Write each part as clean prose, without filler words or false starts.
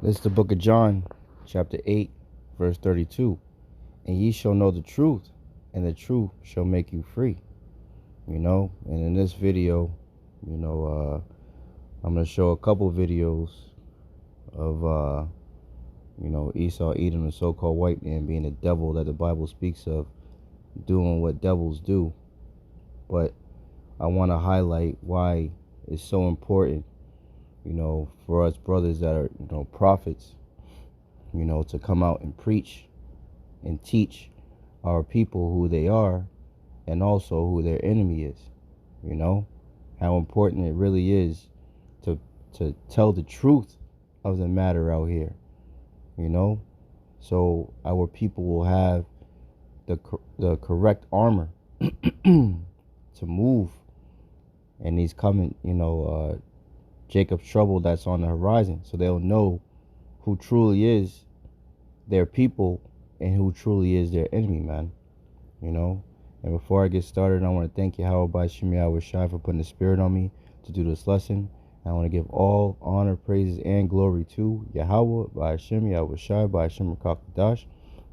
This is the book of John, chapter 8, verse 32. And ye shall know the truth, and the truth shall make you free. And in this video, I'm going to show a couple videos of, Esau, Edom, the so-called white man, being the devil that the Bible speaks of, doing what devils do. But I want to highlight why it's so important, for us brothers that are, prophets, to come out and preach and teach our people who they are and also who their enemy is. How important it really is to tell the truth of the matter out here, so our people will have the correct armor to move and these coming, Jacob's trouble that's on the horizon, so they'll know who truly is their people and who truly is their enemy, man. And before I get started, I want to thank Bahasham, Yahawashi for putting the spirit on me to do this lesson. I want to give all honor, praises, and glory to Yahawah, Bahasham, Yahawashi, Bahasham Rakakadash.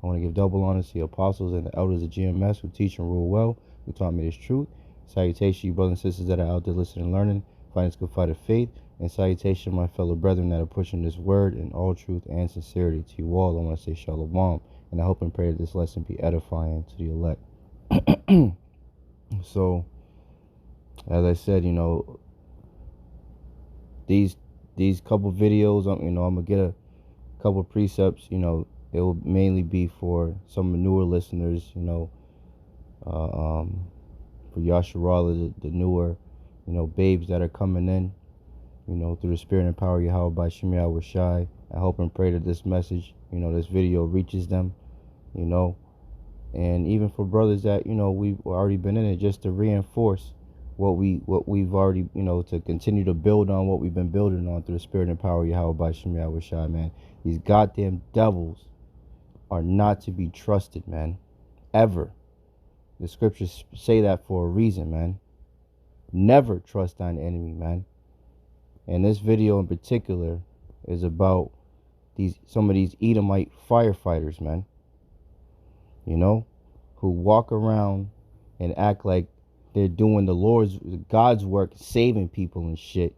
I want to give double honor to the apostles and the elders of GMS who teach and rule well, who taught me this truth. Salutation, you brothers and sisters that are out there listening and learning, fighting this good fight of faith. And salutation, my fellow brethren that are pushing this word in all truth and sincerity. To you all, I want to say shalom. And I hope and pray that this lesson be edifying to the elect. So, as I said, these couple videos, I'm going to get a couple precepts. It will mainly be for some newer listeners, for Yahshua, the newer, babes that are coming in, through the spirit and power of Yahawah by Shem Yahawashi. I hope and pray that this message, this video reaches them, and even for brothers that, we've already been in it, just to reinforce what we've already, to continue to build on what we've been building on through the spirit and power of Yahawah by Shem Yahawashi, man. These goddamn devils are not to be trusted, man, ever. The scriptures say that for a reason, man. Never trust thine enemy, man. And this video in particular is about some of these Edomite firefighters, man. Who walk around and act like they're doing God's work, saving people and shit.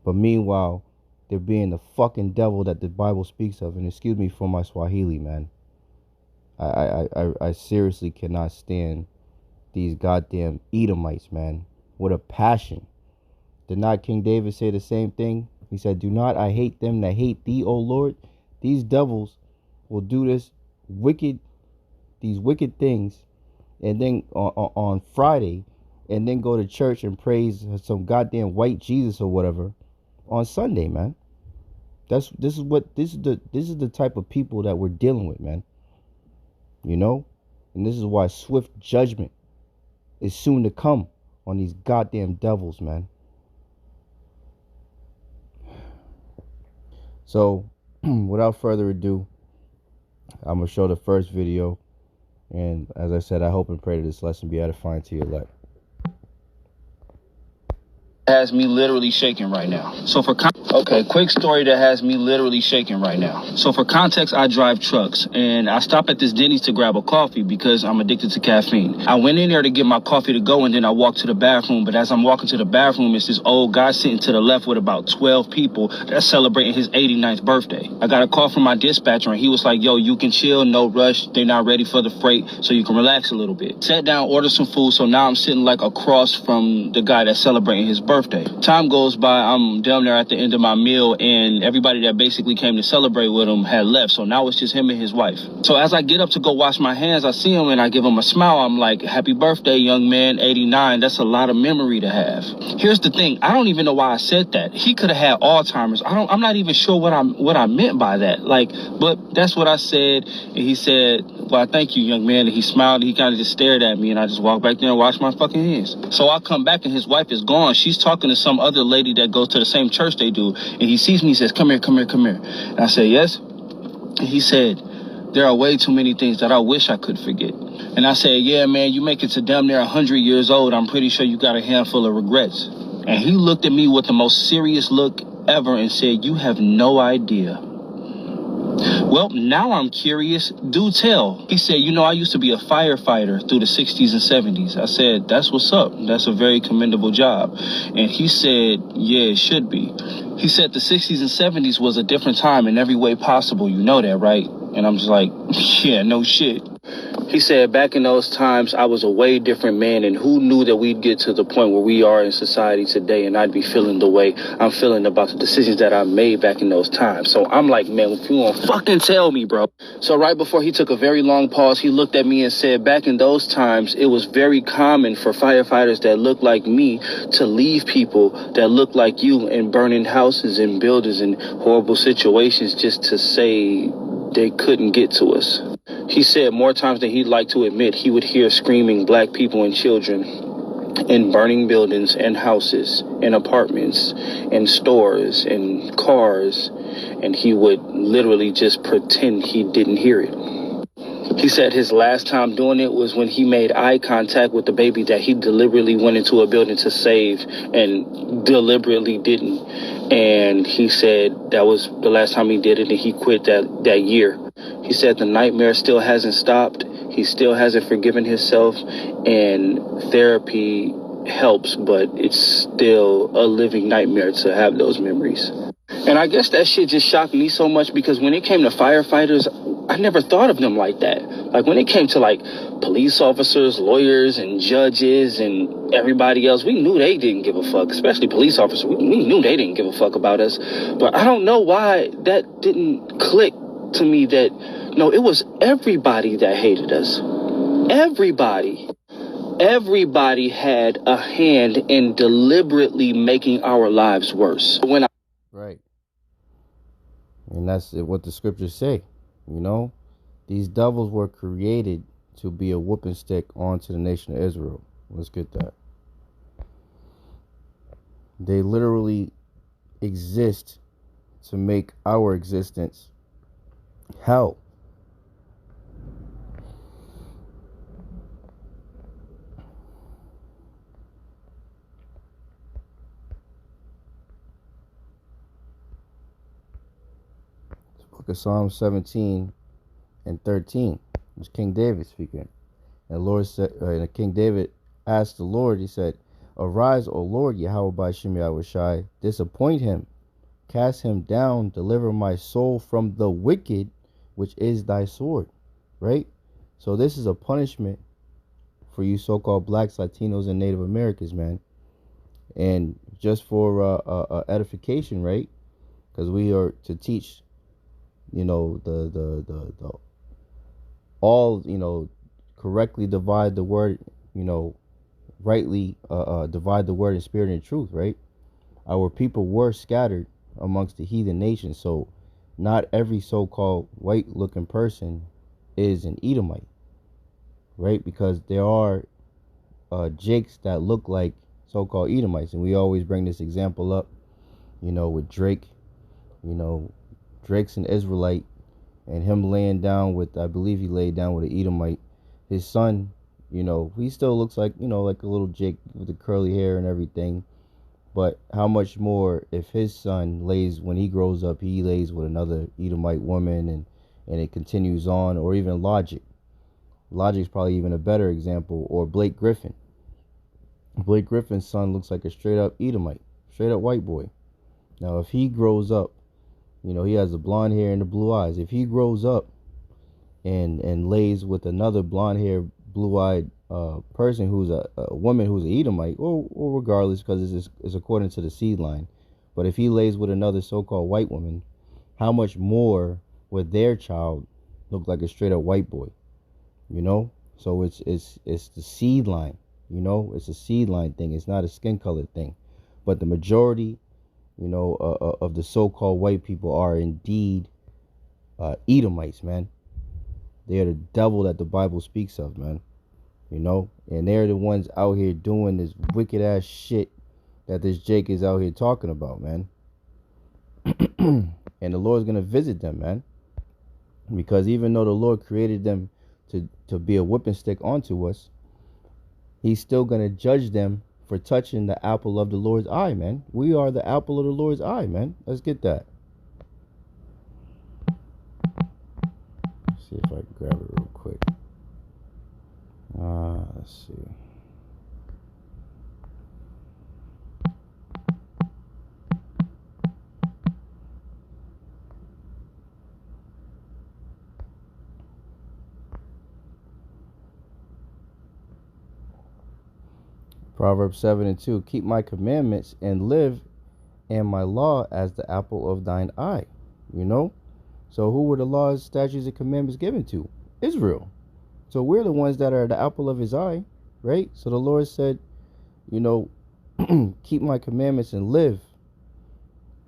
But meanwhile, they're being the fucking devil that the Bible speaks of. And excuse me for my Swahili, man. I seriously cannot stand these goddamn Edomites, man. With a passion. Did not King David say the same thing? He said, "Do not I hate them that hate thee, O Lord." These devils will do these wicked things, and then on Friday, and then go to church and praise some goddamn white Jesus or whatever on Sunday, man. This is the type of people that we're dealing with, man. And this is why swift judgment is soon to come on these goddamn devils, man. So, without further ado, I'm going to show the first video. And as I said, I hope and pray that this lesson be edifying to your life. Has me literally shaking right now. Quick story that has me literally shaking right now. So for context, I drive trucks and I stop at this Denny's to grab a coffee because I'm addicted to caffeine. I went in there to get my coffee to go, and then I walked to the bathroom. But as I'm walking to the bathroom, it's this old guy sitting to the left with about 12 people that's celebrating his 89th birthday. I got a call from my dispatcher and he was like, "Yo, you can chill, no rush. They're not ready for the freight, so you can relax a little bit." Sat down, ordered some food. So now I'm sitting like across from the guy that's celebrating his birthday. Time goes by, I'm down there at the end of my meal, and everybody that basically came to celebrate with him had left. So now it's just him and his wife. So as I get up to go wash my hands, I see him and I give him a smile. I'm like, "Happy birthday, young man, 89. That's a lot of memory to have." Here's the thing. I don't even know why I said that. He could have had Alzheimer's. I'm not even sure what I meant by that. But that's what I said. And he said, "Well, thank you, young man." And he smiled. And he kind of just stared at me, and I just walked back there and washed my fucking hands. So I come back and his wife is gone. She's talking to some other lady that goes to the same church they do. And he sees me, he says, come here. And I say, "Yes." And he said, "There are way too many things that I wish I could forget." And I said, "Yeah, man, you make it to damn near 100 years old. I'm pretty sure you got a handful of regrets." And he looked at me with the most serious look ever and said, you have no idea. Well, now I'm curious. Do tell. He said, I used to be a firefighter through the 60s and 70s. I said, that's what's up. That's a very commendable job. And he said, yeah, it should be. He said the 60s and 70s was a different time in every way possible. You know that, right? And I'm just like, yeah, no shit. He said, back in those times, I was a way different man, and who knew that we'd get to the point where we are in society today, and I'd be feeling the way I'm feeling about the decisions that I made back in those times. So I'm like, man, if you won't fucking tell me, bro. So right before he took a very long pause, he looked at me and said, back in those times, it was very common for firefighters that looked like me to leave people that looked like you and burning houses and buildings and horrible situations just to say they couldn't get to us. He said more times than he'd like to admit, he would hear screaming black people and children in burning buildings and houses and apartments and stores and cars, and he would literally just pretend he didn't hear it. He said his last time doing it was when he made eye contact with the baby that he deliberately went into a building to save and deliberately didn't. And he said that was the last time he did it, and he quit that year. He said the nightmare still hasn't stopped. He still hasn't forgiven himself, and therapy helps, but it's still a living nightmare to have those memories. And I guess that shit just shocked me so much because when it came to firefighters, I never thought of them like that. Like when it came to like police officers, lawyers, and judges, and everybody else, we knew they didn't give a fuck, especially police officers. We knew they didn't give a fuck about us. But I don't know why that didn't click to me that, no, it was everybody that hated us. Everybody. Everybody had a hand in deliberately making our lives worse. Right. And that's what the scriptures say. These devils were created to be a whooping stick onto the nation of Israel. Let's get that. They literally exist to make our existence hell. Book of Psalm 17 and 13. It was King David speaking. And Lord said, and King David asked the Lord, he said, arise, O Lord, Yahawah Bahasham Yahawashi, disappoint him, cast him down, deliver my soul from the wicked, which is thy sword. Right? So this is a punishment for you so-called blacks, Latinos, and Native Americans, man. And just for edification, right? Because we are to teach, the all, correctly divide the word, rightly divide the word in spirit and truth, right? Our people were scattered amongst the heathen nations, so not every so-called white-looking person is an Edomite, right? Because there are Jakes that look like so-called Edomites, and we always bring this example up, with Drake. Drake's an Israelite, and him laying down with, I believe he laid down with an Edomite. His son, he still looks like, like a little Jake with the curly hair and everything. But how much more if his son lays, when he grows up, he lays with another Edomite woman, and it continues on, or even Logic. Logic's probably even a better example, or Blake Griffin. Blake Griffin's son looks like a straight up Edomite, straight up white boy. Now, if he grows up, he has the blonde hair and the blue eyes. If he grows up and lays with another blonde hair, blue eyed person who's a woman who's an Edomite, or regardless, because it's according to the seed line. But if he lays with another so-called white woman, how much more would their child look like a straight up white boy? So it's the seed line. It's a seed line thing. It's not a skin color thing. But the majority, of the so-called white people are indeed Edomites, man. They are the devil that the Bible speaks of, man. And they're the ones out here doing this wicked ass shit that this Jake is out here talking about, man. And the Lord's gonna visit them, man. Because even though the Lord created them to be a whipping stick onto us, he's still gonna judge them for touching the apple of the Lord's eye, man. We are the apple of the Lord's eye, man. Let's get that. Let's see if I can grab it real quick. Let's see. Proverbs 7:2. Keep my commandments and live, and my law as the apple of thine eye. You know? So who were the laws, statutes, and commandments given to? Israel. So we're the ones that are the apple of his eye, right? So the Lord said, you know, keep my commandments and live,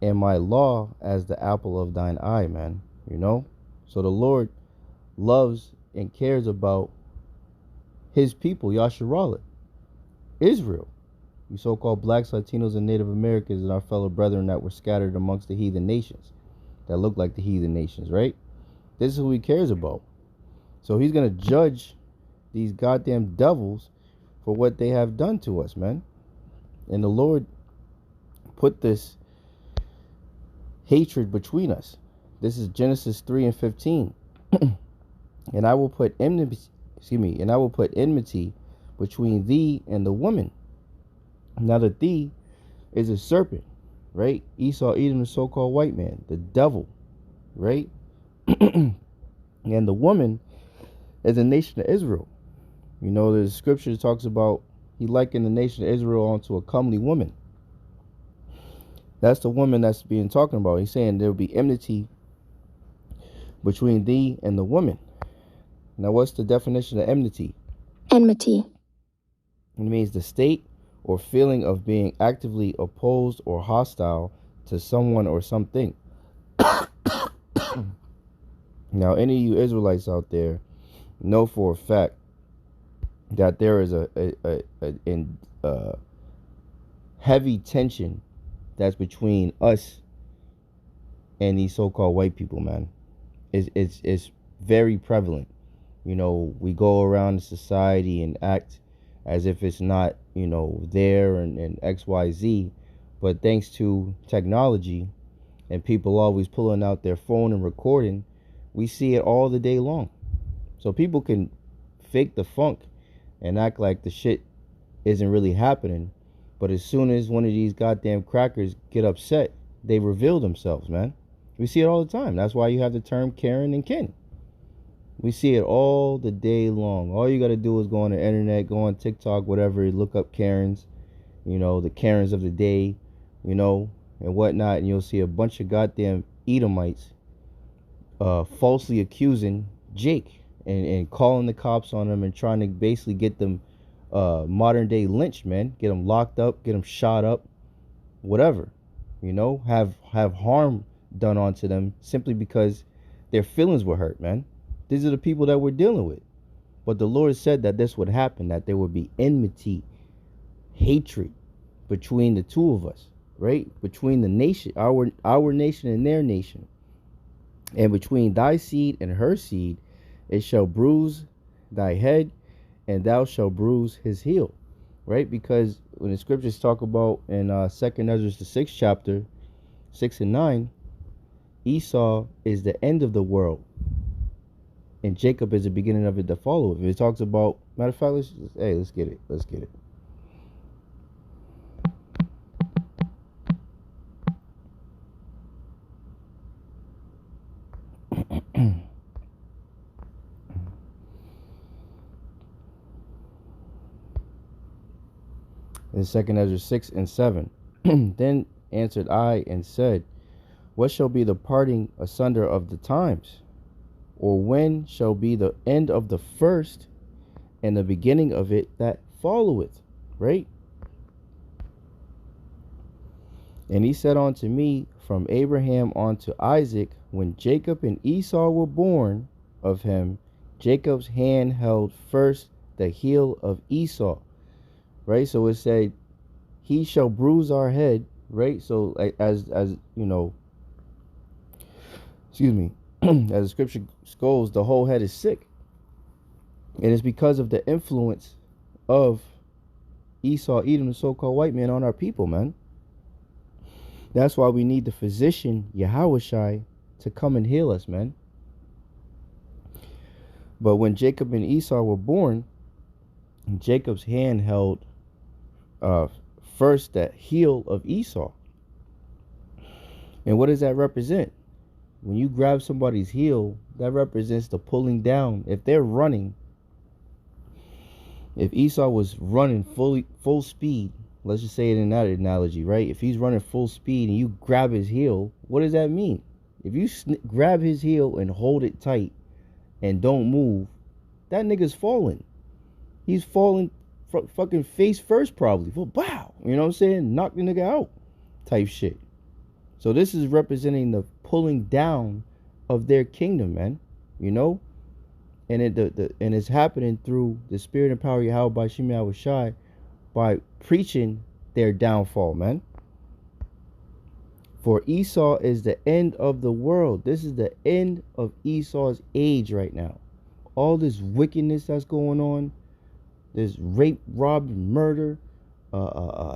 and my law as the apple of thine eye, man. You know? So the Lord loves and cares about his people, Yasharallah, Israel. You so-called blacks, Latinos, and Native Americans and our fellow brethren that were scattered amongst the heathen nations, that look like the heathen nations, right? This is who he cares about. So he's going to judge these goddamn devils for what they have done to us, man. And the Lord put this hatred between us. This is Genesis 3:15. And I will put enmity, between thee and the woman. Now the thee is a serpent, right? Esau, Edom, the so-called white man, the devil, right? And the woman is the nation of Israel. You know, the scripture talks about he likened the nation of Israel onto a comely woman. That's the woman that's being talking about. He's saying there will be enmity between thee and the woman. Now, what's the definition of enmity? Enmity. It means the state or feeling of being actively opposed or hostile to someone or something. Now, any of you Israelites out there know for a fact that there is a heavy tension that's between us and these so-called white people, man. It's very prevalent. You know, we go around the society and act as if it's not, you know, there and XYZ. But thanks to technology and people always pulling out their phone and recording, we see it all the day long. So people can fake the funk and act like the shit isn't really happening. But as soon as one of these goddamn crackers get upset, they reveal themselves, man. We see it all the time. That's why you have the term Karen and Ken. We see it all the day long. All you got to do is go on the internet, go on TikTok, whatever, look up Karens, you know, the Karens of the day, you know, and whatnot. And you'll see a bunch of goddamn Edomites falsely accusing Jake and calling the cops on them and trying to basically get them modern day lynched, man. Get them locked up, get them shot up, whatever, you know, have harm done onto them simply because their feelings were hurt, man. These are the people that we're dealing with. But the Lord said that this would happen, that there would be enmity, hatred between the two of us, right? Between the nation, our nation and their nation. And between thy seed and her seed, it shall bruise thy head, and thou shalt bruise his heel, right? Because when the scriptures talk about in 2nd Ezra, the 6th chapter, 6 and 9, Esau is the end of the world, and Jacob is the beginning of it that follow it. It talks about, matter of fact, let's get it. In 2nd Ezra 6 and 7. Then answered I and said, what shall be the parting asunder of the times? Or when shall be the end of the first and the beginning of it that followeth? Right? And he said unto me, from Abraham unto Isaac, when Jacob and Esau were born of him, Jacob's hand held first the heel of Esau. Right? So it said, he shall bruise our head. Right? So as you know, excuse me, as the scripture goes, the whole head is sick. And it's because of the influence of Esau, Edom, the so-called white man, on our people, man. That's why we need the physician, Yahawashi, to come and heal us, man. But when Jacob and Esau were born, Jacob's hand held first the heel of Esau. And what does that represent? When you grab somebody's heel, that represents the pulling down. If they're running, if Esau was running full speed, let's just say it in that analogy, right? If he's running full speed and you grab his heel, what does that mean? If you grab his heel and hold it tight and don't move, that nigga's falling. He's falling fucking face first probably. Well, wow. You know what I'm saying? Knock the nigga out type shit. So this is representing the pulling down of their kingdom, man. You know? And and it's happening through the spirit and power of Yahawah Bahasham Yahawashi by preaching their downfall, man. For Esau is the end of the world. This is the end of Esau's age right now. All this wickedness that's going on, this rape, rob, and murder,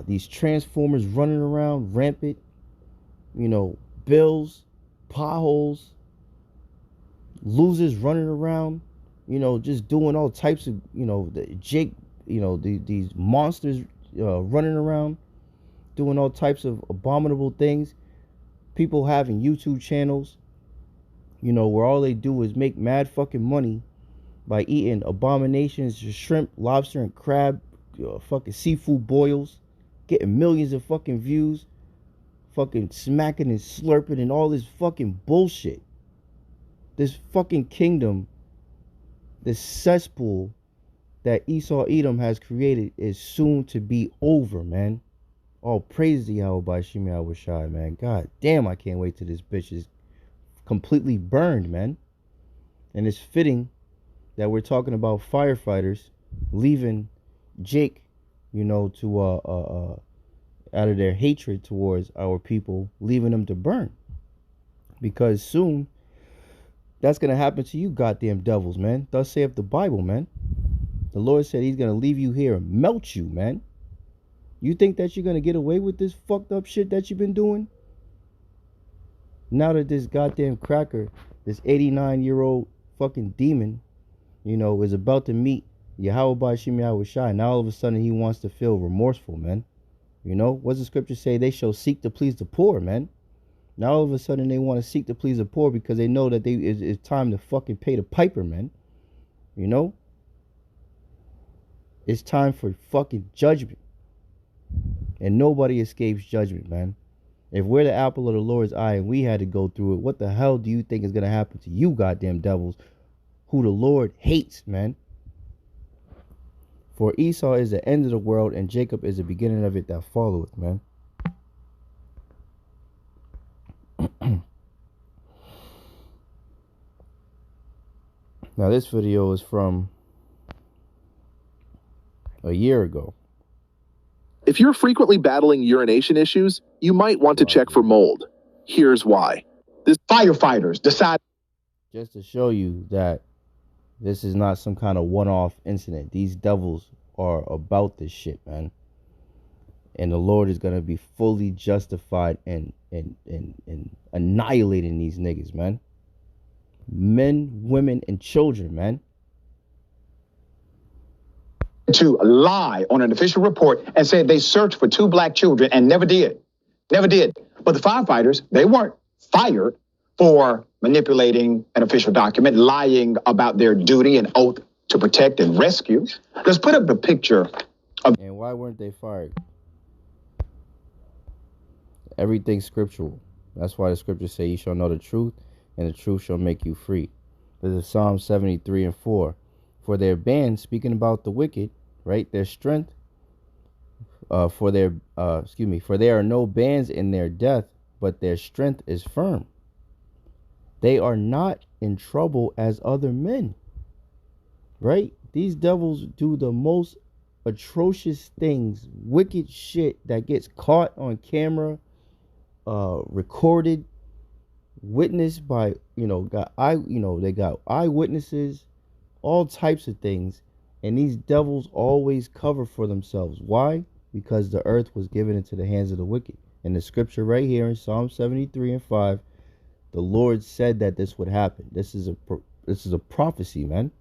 these transformers running around rampant, you know, bills, potholes, losers running around, you know, just doing all types of, you know, these monsters running around, doing all types of abominable things. People having YouTube channels, you know, where all they do is make mad fucking money by eating abominations, shrimp, lobster, and crab, fucking seafood boils, getting millions of fucking views, fucking smacking and slurping and all this fucking bullshit. This fucking kingdom, this cesspool that Esau Edom has created is soon to be over, man. All praise to Yahawah Bahasham Yahawashi, man. God damn, I can't wait till this bitch is completely burned, man. And it's fitting that we're talking about firefighters leaving Jake, you know, to out of their hatred towards our people, leaving them to burn. Because soon that's gonna happen to you goddamn devils, man. Thus saith the Bible, man. The Lord said he's gonna leave you here and melt you, man. You think that you're gonna get away with this fucked up shit that you've been doing? Now that this goddamn cracker, this 89-year-old fucking demon, you know, is about to meet Yahawah Bahasham Yahawashi, now all of a sudden he wants to feel remorseful, man. You know, what's the scripture say? They shall seek to please the poor, man. Now all of a sudden they want to seek to please the poor because they know that it's time to fucking pay the piper, man. You know? It's time for fucking judgment. And nobody escapes judgment, man. If we're the apple of the Lord's eye and we had to go through it, what the hell do you think is going to happen to you goddamn devils who the Lord hates, man? For Esau is the end of the world and Jacob is the beginning of it that followeth, man. Now this video is from a year ago. If you're frequently battling urination issues, you might want to check for mold. Here's why. This firefighters decide Just to show you that this is not some kind of one-off incident. These devils are about this shit, man. And the Lord is going to be fully justified and annihilating these niggas, man. Men, women, and children, man. To lie on an official report and said they searched for 2 black children and never did. Never did. But the firefighters, they weren't fired for manipulating an official document, lying about their duty and oath to protect and rescue. Let's put up the picture of... And why weren't they fired? Everything's scriptural. That's why the scriptures say you shall know the truth, and the truth shall make you free. This is Psalm 73 and 4. For their band, speaking about the wicked, right? Their strength, for there are no bands in their death, but their strength is firm. They are not in trouble as other men, right? These devils do the most atrocious things, wicked shit that gets caught on camera, recorded, witnessed by, they got eyewitnesses, all types of things, And these devils always cover for themselves. Why? Because the earth was given into the hands of the wicked. In the scripture right here in Psalm 73 and 5, the Lord said that this would happen. This is a prophecy, man.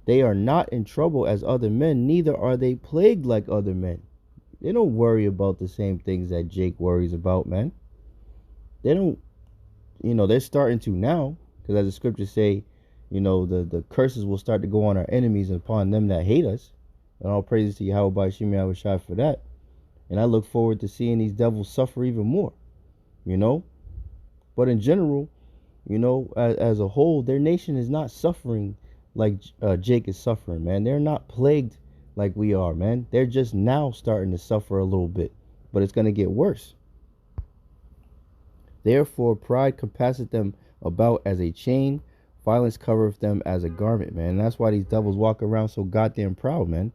They are not in trouble as other men, neither are they plagued like other men. They don't worry about the same things that Jake worries about, man. They don't, they're starting to now, because as the scriptures say, the curses will start to go on our enemies and upon them that hate us. And all praises to Yahawah, Bahasham, Yahawashi for that. And I look forward to seeing these devils suffer even more, But in general, as a whole, their nation is not suffering like Jake is suffering, man. They're not plagued like we are, man. They're just now starting to suffer a little bit, but it's going to get worse. Therefore, pride compasseth them about as a chain, violence covereth them as a garment, man. And that's why these devils walk around so goddamn proud, man.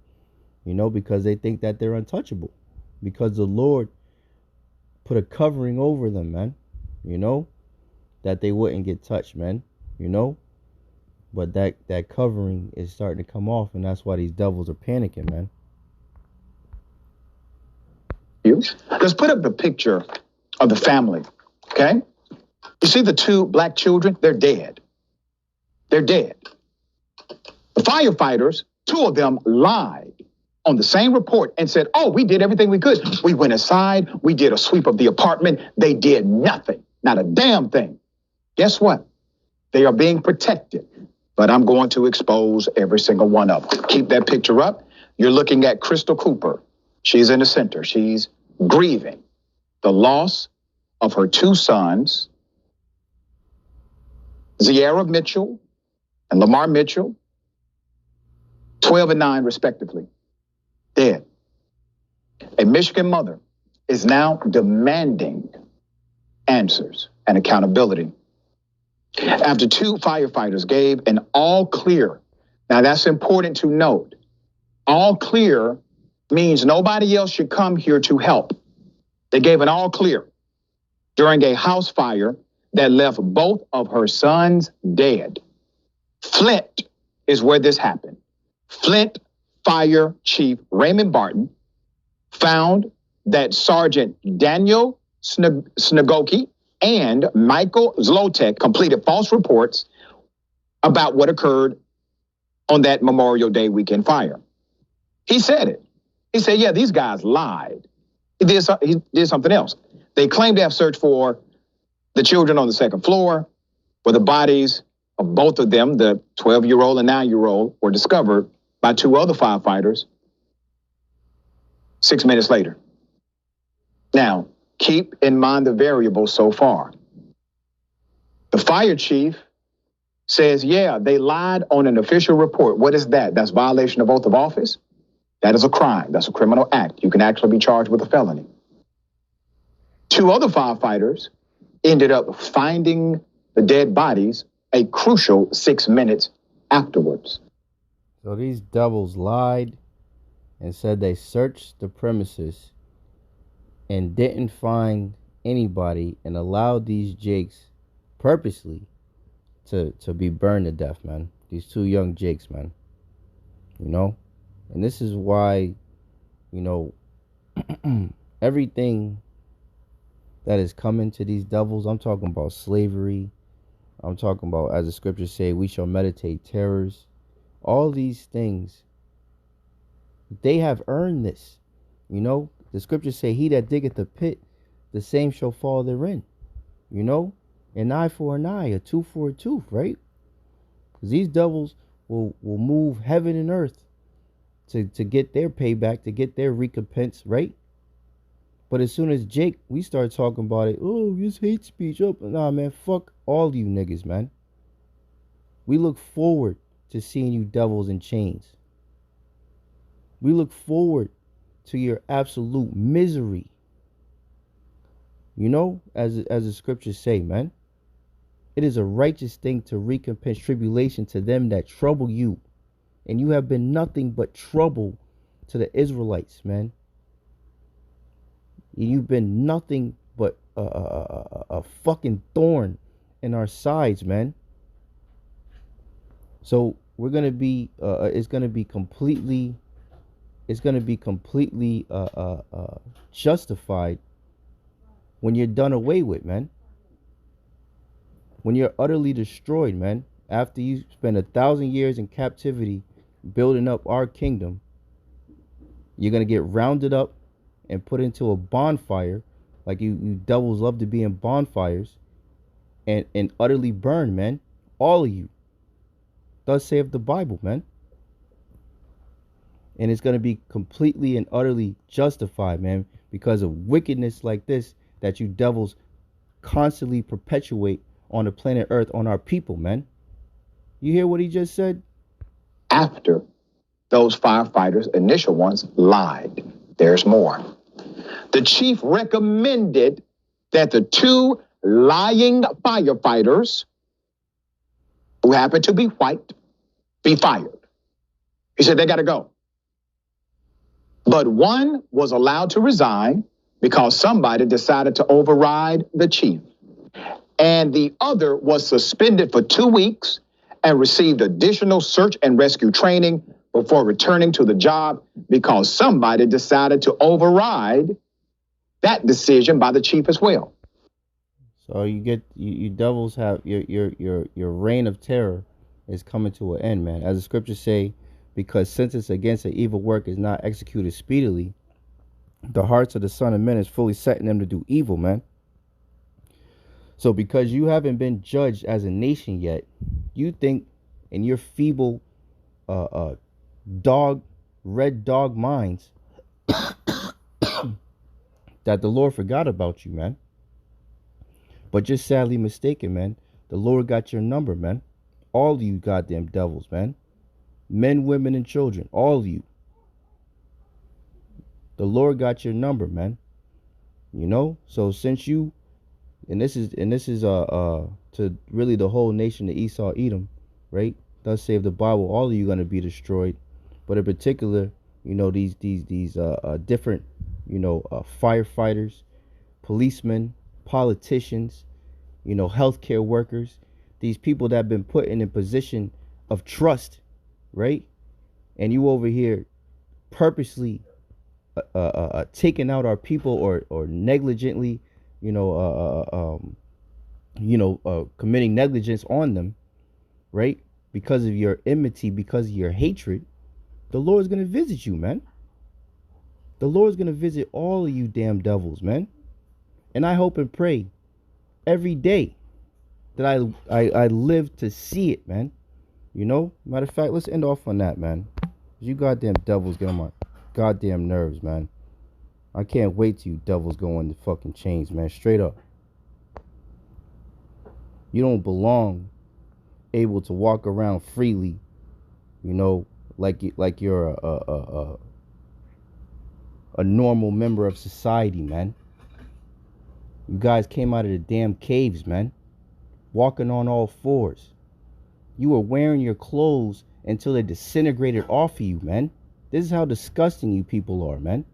Because they think that they're untouchable. Because the Lord put a covering over them, man. That they wouldn't get touched, man. But that covering is starting to come off, and that's why these devils are panicking, man. Let's put up the picture of the family, okay? You see the two black children? They're dead. They're dead. The firefighters, two of them lied on the same report and said, oh, we did everything we could. We went inside. We did a sweep of the apartment. They did nothing. Not a damn thing. Guess what? They are being protected, but I'm going to expose every single one of them. Keep that picture up. You're looking at Crystal Cooper. She's in the center. She's grieving the loss of her two sons, Ziara Mitchell and Lamar Mitchell, 12 and 9 respectively, dead. A Michigan mother is now demanding answers and accountability after two firefighters gave an all clear. Now that's important to note. All clear means nobody else should come here to help. They gave an all clear during a house fire that left both of her sons dead. Flint is where this happened. Flint Fire Chief Raymond Barton found that Sergeant Daniel Snagoki and Michael Zlotek completed false reports about what occurred on that Memorial Day weekend fire. He said it. He said, yeah, these guys lied. He did something else. They claimed to have searched for the children on the second floor, where the bodies of both of them, the 12-year-old and 9-year-old, were discovered by two other firefighters 6 minutes later. Now, keep in mind the variables so far. The fire chief says, yeah, they lied on an official report. What is that? That's violation of oath of office. That is a crime. That's a criminal act. You can actually be charged with a felony. Two other firefighters ended up finding the dead bodies a crucial 6 minutes afterwards. So these devils lied and said they searched the premises and didn't find anybody and allowed these Jakes purposely to be burned to death, man. These two young Jakes, man. And this is why, everything that is coming to these devils, I'm talking about slavery. I'm talking about, as the scriptures say, we shall meditate terrors. All these things, they have earned this. The scriptures say, he that diggeth a pit, the same shall fall therein. An eye for an eye, a tooth for a tooth, right? Because these devils will move heaven and earth to get their payback, to get their recompense, right? But as soon as Jake, we start talking about it, oh, it's hate speech. Oh, nah, man, fuck all you niggas, man. We look forward to seeing you devils in chains. We look forward to your absolute misery. As the scriptures say, man. It is a righteous thing to recompense tribulation to them that trouble you. And you have been nothing but trouble to the Israelites, man. You've been nothing but a fucking thorn in our sides, man. So we're gonna be it's gonna be completely justified when you're done away with, man. When you're utterly destroyed, man. After you spend 1,000 years in captivity building up our kingdom, you're gonna get rounded up and put into a bonfire, like you devils love to be in bonfires, and utterly burned, man. All of you. Thus saith the Bible, man. And it's going to be completely and utterly justified, man, because of wickedness like this that you devils constantly perpetuate on the planet Earth, on our people, man. You hear what he just said? After those firefighters, initial ones, lied. There's more. The chief recommended that the two lying firefighters, who happened to be white, be fired. He said they got to go. But one was allowed to resign because somebody decided to override the chief. And the other was suspended for 2 weeks and received additional search and rescue training before returning to the job because somebody decided to override that decision by the chief as well. So you devils have your reign of terror is coming to an end, man. As the scriptures say, because sentence against an evil work is not executed speedily, the hearts of the Son of Men is fully setting them to do evil, man. So because you haven't been judged as a nation yet, you think in your feeble red dog minds that the Lord forgot about you, man. But you're sadly mistaken, man. The Lord got your number, man. All of you goddamn devils, man. Men, women, and children. All of you. The Lord got your number, man. You know? So since you, and this is to really the whole nation of Esau, Edom, right? Thus save the Bible, all of you gonna be destroyed. But in particular, you know, these different, you know, firefighters, policemen, politicians, you know, healthcare workers, these people that have been put in a position of trust, right? And you over here purposely taking out our people or negligently, committing negligence on them, right? Because of your enmity, because of your hatred, the Lord's gonna visit you, man. The Lord's gonna visit all of you damn devils, man. And I hope and pray every day that I live to see it, man. You know? Matter of fact, let's end off on that, man. You goddamn devils get on my goddamn nerves, man. I can't wait till you devils go in the fucking chains, man. Straight up. You don't belong able to walk around freely, you know, like you're a normal member of society, man. You guys came out of the damn caves, man. Walking on all fours. You were wearing your clothes until they disintegrated off of you, man. This is how disgusting you people are, man.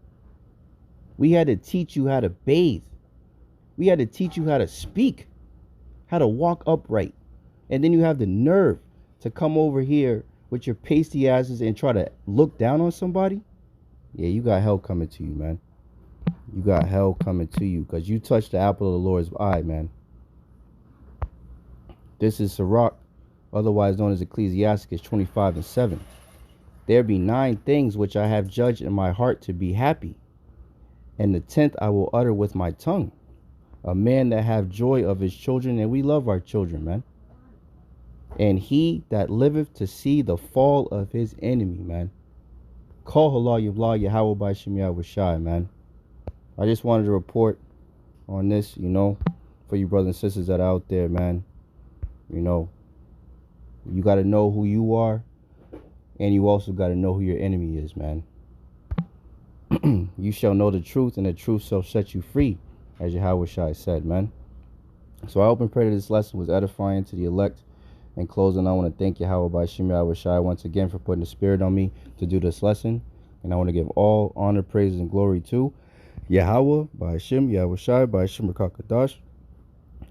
We had to teach you how to bathe. We had to teach you how to speak, how to walk upright. And then you have the nerve to come over here with your pasty asses and try to look down on somebody? Yeah, you got hell coming to you, man. You got hell coming to you because you touched the apple of the Lord's eye, man. This is Sirach, otherwise known as Ecclesiasticus 25:7. There be 9 things which I have judged in my heart to be happy, and the 10th I will utter with my tongue. A man that have joy of his children, and we love our children, man. And he that liveth to see the fall of his enemy, man. Call Halal Yahawah Bahasham Yahawashi, man. I just wanted to report on this, you know, for you brothers and sisters that are out there, man. You know, you got to know who you are, and you also got to know who your enemy is, man. You shall know the truth, and the truth shall set you free, as Yahawashi said, man. So I hope and pray that this lesson was edifying to the elect. In closing, I want to thank Yahawah Bahasham Yahawashi once again for putting the spirit on me to do this lesson. And I want to give all honor, praise, and glory to Yahawah Bahasham Yahawashi Bahasham Rakakadash.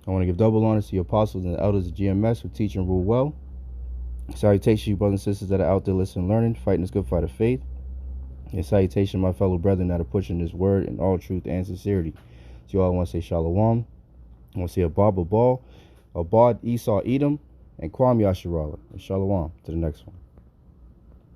I want to give double honor to the apostles and the elders of GMS who teach and rule well. Salutation, you brothers and sisters that are out there listening, learning, fighting this good fight of faith. And salutation, my fellow brethren that are pushing this word in all truth and sincerity. So you all want to say Shalom. I want to say Abba Ball, Abad Esau Edom, and Kwam Yasharala. And Shalom to the next one.